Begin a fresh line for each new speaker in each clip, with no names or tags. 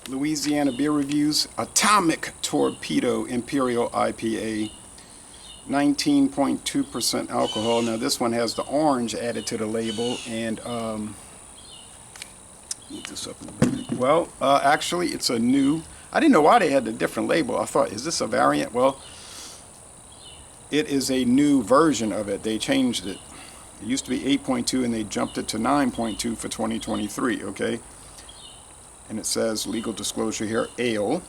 Louisiana Beer Reviews Atomic Torpedo Imperial IPA, 19.2% alcohol. Now this one has the orange added to the label, and move this up in a bit. Well, actually it's a new, I didn't know why they had a different label. I thought, is this a variant? Well, it is a new version of it. They changed it. It used to be 8.2 and they jumped it to 9.2 for 2023, okay? And it says, legal disclosure here, ale.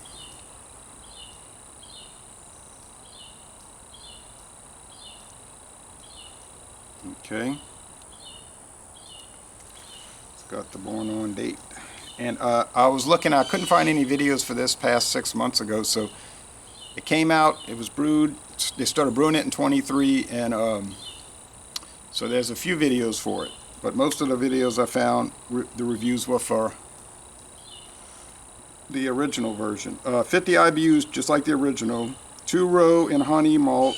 Okay. It's got the born on date. And I was looking, I couldn't find any videos for this past 6 months ago, so it came out, it was brewed, they started brewing it in 23, and so there's a few videos for it. But most of the videos I found, the reviews were for the original version. 50 IBUs, just like the original. 2-row in honey malt.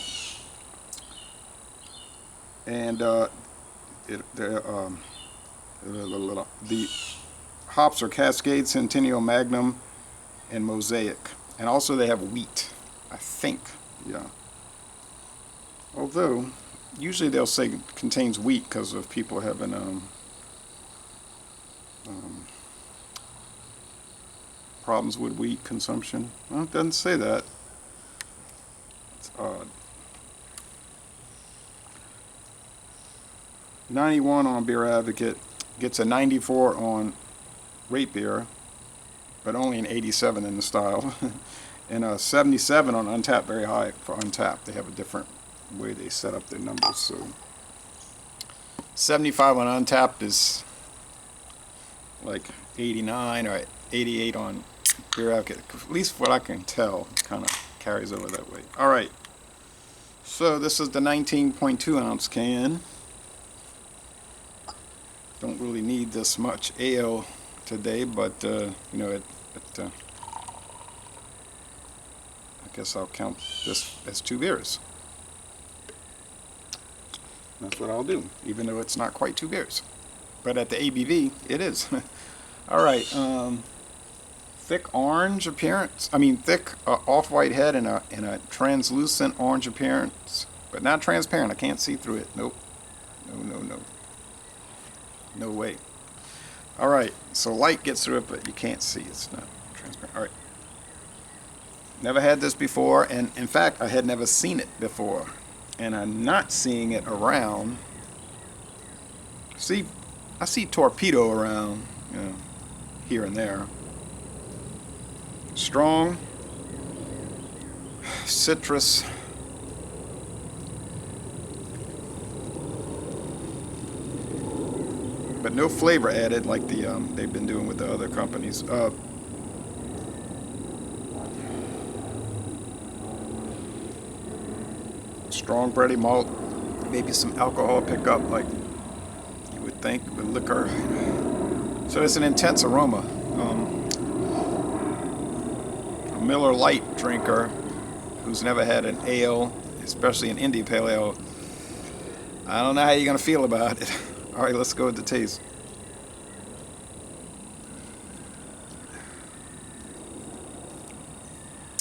And the hops are Cascade, Centennial, Magnum, and Mosaic. And also they have wheat, I think. Yeah. Although, usually they'll say it contains wheat because of people having problems with wheat consumption. Well, it doesn't say that. It's odd. 91 on Beer Advocate, gets a 94 on Rate Beer, but only an 87 in the style, and a 77 on Untapped, very high for Untapped. They have a different way they set up their numbers. So 75 on Untapped is like 89 or 88 on Beer Advocate. At least what I can tell, kind of carries over that way. All right. So this is the 19.2 ounce can. Don't really need this much ale today, but you know, I guess I'll count this as 2 beers. That's what I'll do, even though it's not quite 2 beers. But at the ABV, it is. All right. Thick orange appearance. I mean, thick off-white head and a translucent orange appearance, but not transparent. I can't see through it. Nope. No. No way. All right. So light gets through it, but you can't see. It's not transparent. All right. Never had this before, and in fact, I had never seen it before, and I'm not seeing it around. See, I see Torpedo around, you know, here and there. Strong, citrus, but no flavor added like they've been doing with the other companies. Strong bready malt, maybe some alcohol pickup like you would think with liquor. So it's an intense aroma. A Miller Lite drinker who's never had an ale, especially an India Pale Ale, I don't know how you're going to feel about it. All right, let's go with the taste.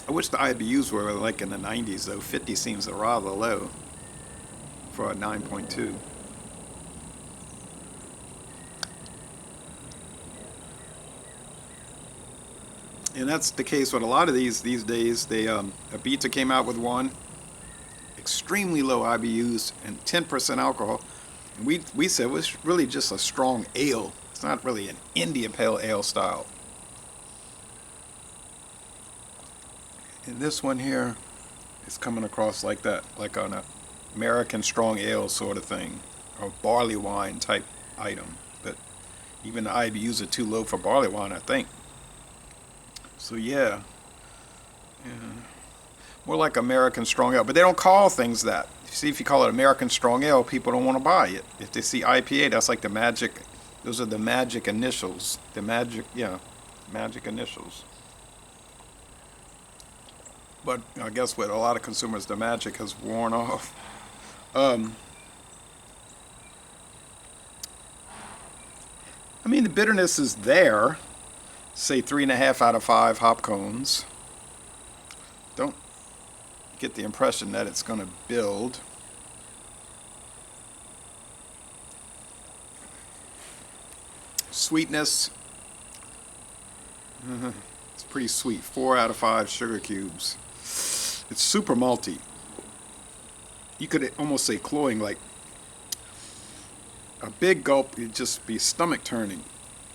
I wish the IBUs were like in the 90s, though. 50 seems rather low for a 9.2. And that's the case with a lot of these days. They Abita came out with one, extremely low IBUs and 10% alcohol. And we said it was really just a strong ale. It's not really an India Pale Ale style. And this one here is coming across like that, like an American strong ale sort of thing, or barley wine type item. But even the IBUs are too low for barley wine, I think. So yeah, more like American strong ale. But they don't call things that. See, if you call it American strong ale, people don't want to buy it. If they see IPA, that's like the magic. Those are the magic initials. The magic, yeah, magic initials. But I guess with a lot of consumers, the magic has worn off. I mean, the bitterness is there. say 3.5 out of 5 hop cones. Don't get the impression that it's going to build. Sweetness, it's pretty sweet. 4 out of 5 sugar cubes. It's super malty. You could almost say cloying, like a big gulp, it'd just be stomach turning.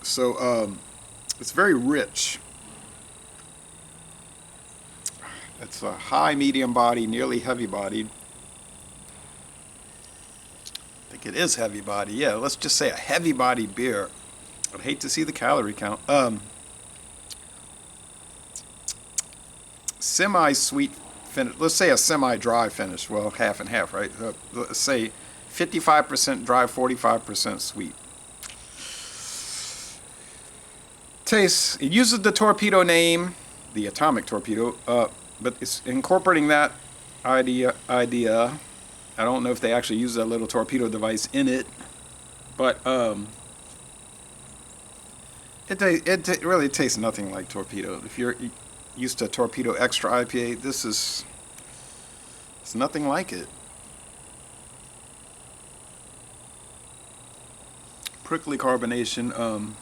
So it's very rich. It's a high medium body, nearly heavy bodied. I think it is heavy body. Yeah, let's just say a heavy bodied beer. I'd hate to see the calorie count. Semi-sweet finish. Let's say a semi-dry finish. Well, half and half, right? Let's say 55% dry, 45% sweet. Taste. It uses the torpedo name, the Atomic Torpedo, but it's incorporating that idea. I don't know if they actually use that little torpedo device in it, but it really tastes nothing like torpedo. If you're used to Torpedo Extra IPA, it's nothing like it. Prickly carbonation.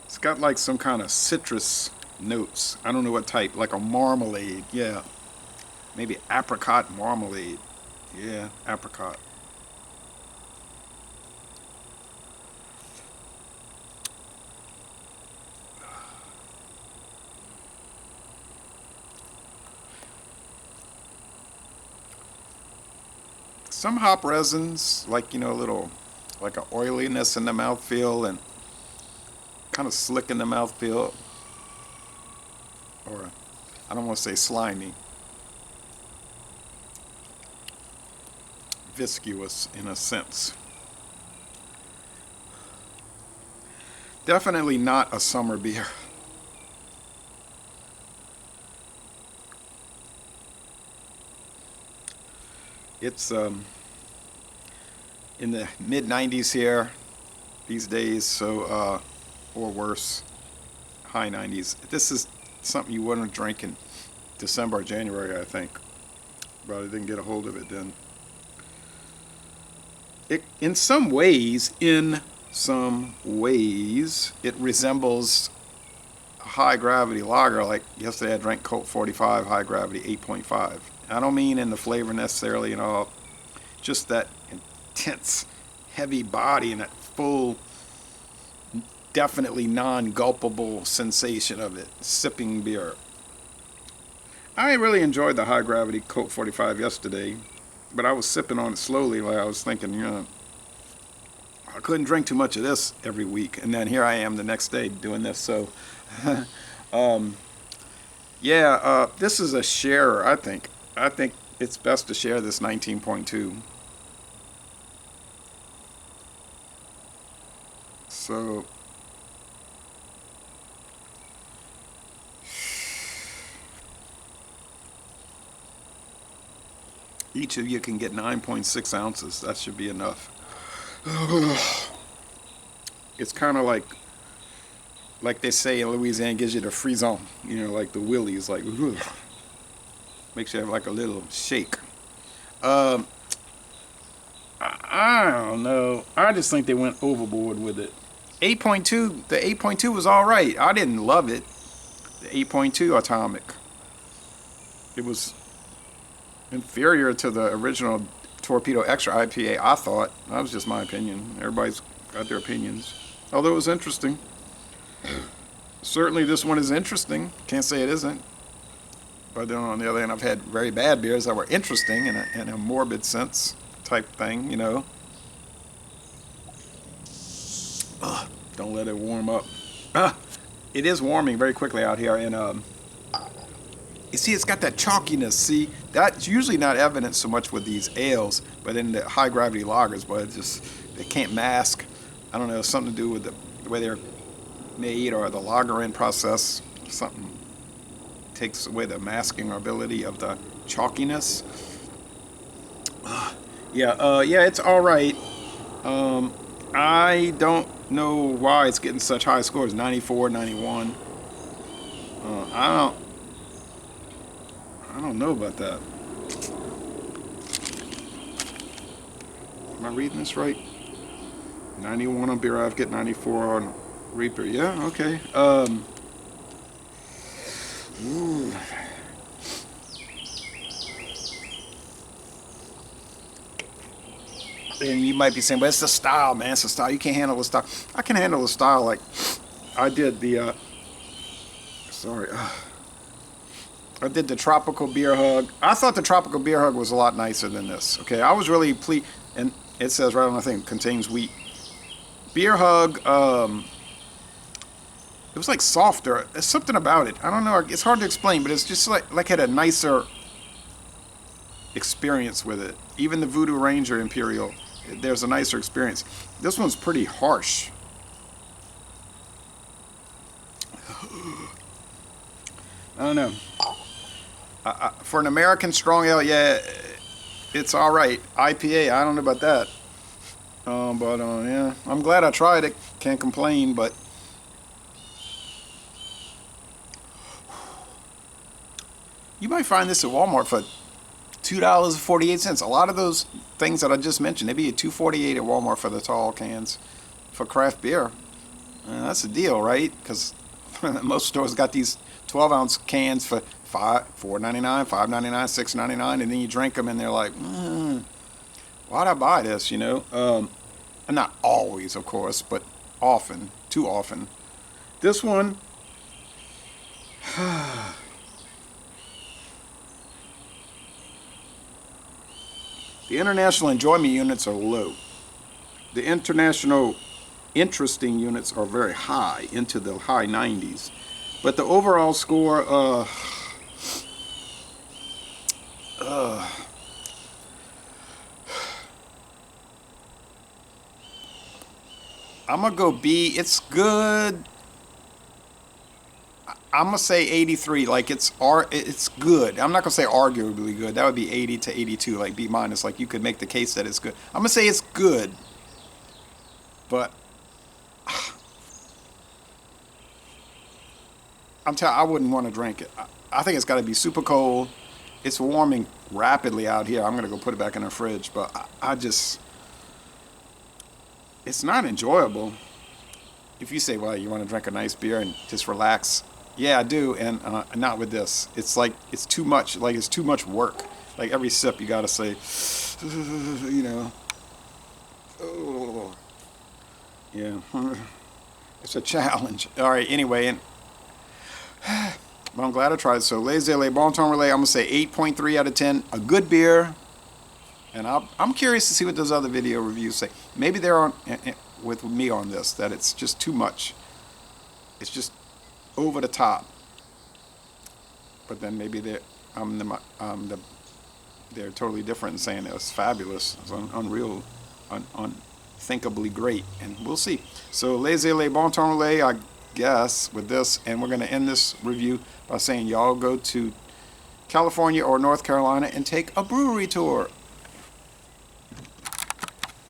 It's got like some kind of citrus notes. I don't know what type, like a marmalade. Yeah, maybe apricot marmalade. Yeah, apricot. Some hop resins, like, a little, like a oiliness in the mouthfeel and kind of slick in the mouthfeel. Or, I don't want to say slimy. Viscous in a sense. Definitely not a summer beer. It's in the mid-90s here these days, so or worse, high 90s. This is something you wouldn't drink in December or January, I think. But I didn't get a hold of it then. In some ways, it resembles a high-gravity lager. Like yesterday, I drank Colt 45 high-gravity 8.5. I don't mean in the flavor necessarily, just that intense, heavy body and that full, definitely non-gulpable sensation of it, sipping beer. I really enjoyed the high-gravity Colt 45 yesterday, but I was sipping on it slowly, like I was thinking, I couldn't drink too much of this every week, and then here I am the next day doing this, so, this is a sharer, I think. I think it's best to share this 19.2. So, each of you can get 9.6 ounces. That should be enough. It's kind of like they say in Louisiana, gives you the frisson, like the willies, like, makes you have like a little shake. I don't know. I just think they went overboard with it. 8.2, the 8.2 was all right. I didn't love it. The 8.2 Atomic. It was inferior to the original Torpedo Extra IPA, I thought. That was just my opinion. Everybody's got their opinions. Although it was interesting. Certainly this one is interesting. Can't say it isn't. But then on the other hand, I've had very bad beers that were interesting in a morbid sense type thing, Don't let it warm up. It is warming very quickly out here, and you see, it's got that chalkiness. See, that's usually not evident so much with these ales, but in the high gravity lagers. But they can't mask. I don't know, something to do with the way they're made or the lagering process. Something takes away the masking ability of the chalkiness. Yeah, it's all right. I don't know why it's getting such high scores, 94, 91. I don't know about that. Am I reading this right? 91 on Beer Advocate, 94 on Reaper. Yeah, okay. Ooh. And you might be saying, but it's the style, man. It's the style. You can't handle the style. I can handle the style. Like I did the, I did the Tropical Beer Hug. I thought the Tropical Beer Hug was a lot nicer than this. Okay, I was really pleased. And it says right on the thing, contains wheat. Beer Hug, it was like softer. There's something about it. I don't know. It's hard to explain, but it's just like had a nicer experience with it. Even the Voodoo Ranger Imperial, there's a nicer experience. This one's pretty harsh. I don't know. For an American strong ale, yeah, it's all right. IPA, I don't know about that. But yeah, I'm glad I tried it. Can't complain, but you might find this at Walmart for $2.48. A lot of those things that I just mentioned, they'd be at $2.48 at Walmart for the tall cans for craft beer. That's a deal, right? Because most stores got these 12-ounce cans for $4.99, $5.99, $6.99, and then you drink them and they're like, why'd I buy this? You know, and not always, of course, but often, too often. This one. The international enjoyment units are low. The international interesting units are very high, into the high 90s. But the overall score, I'm gonna go B. It's good. I'm gonna say 83. Like it's good. I'm not gonna say arguably good. That would be 80 to 82, like B minus. Like you could make the case that it's good. I'm gonna say it's good, but I wouldn't want to drink it. I think it's got to be super cold. It's warming rapidly out here. I'm gonna go put it back in the fridge, but I just, it's not enjoyable. If you say, well, you want to drink a nice beer and just relax. Yeah, I do, and not with this. It's like, it's too much. Like, it's too much work. Like, every sip, you gotta say, you know. Oh. Yeah. It's a challenge. All right, anyway, and but I'm glad I tried it. So, Les Le Bon Ton Relais, I'm gonna say 8.3 out of 10. A good beer. And I'm curious to see what those other video reviews say. Maybe they're on with me on this, that it's just too much. It's just over the top, but then maybe they're totally different and saying it's fabulous, it's unreal, unthinkably great, and we'll see. So Les Le Bon Ton Relais, I guess, with this, and we're going to end this review by saying y'all go to California or North Carolina and take a brewery tour.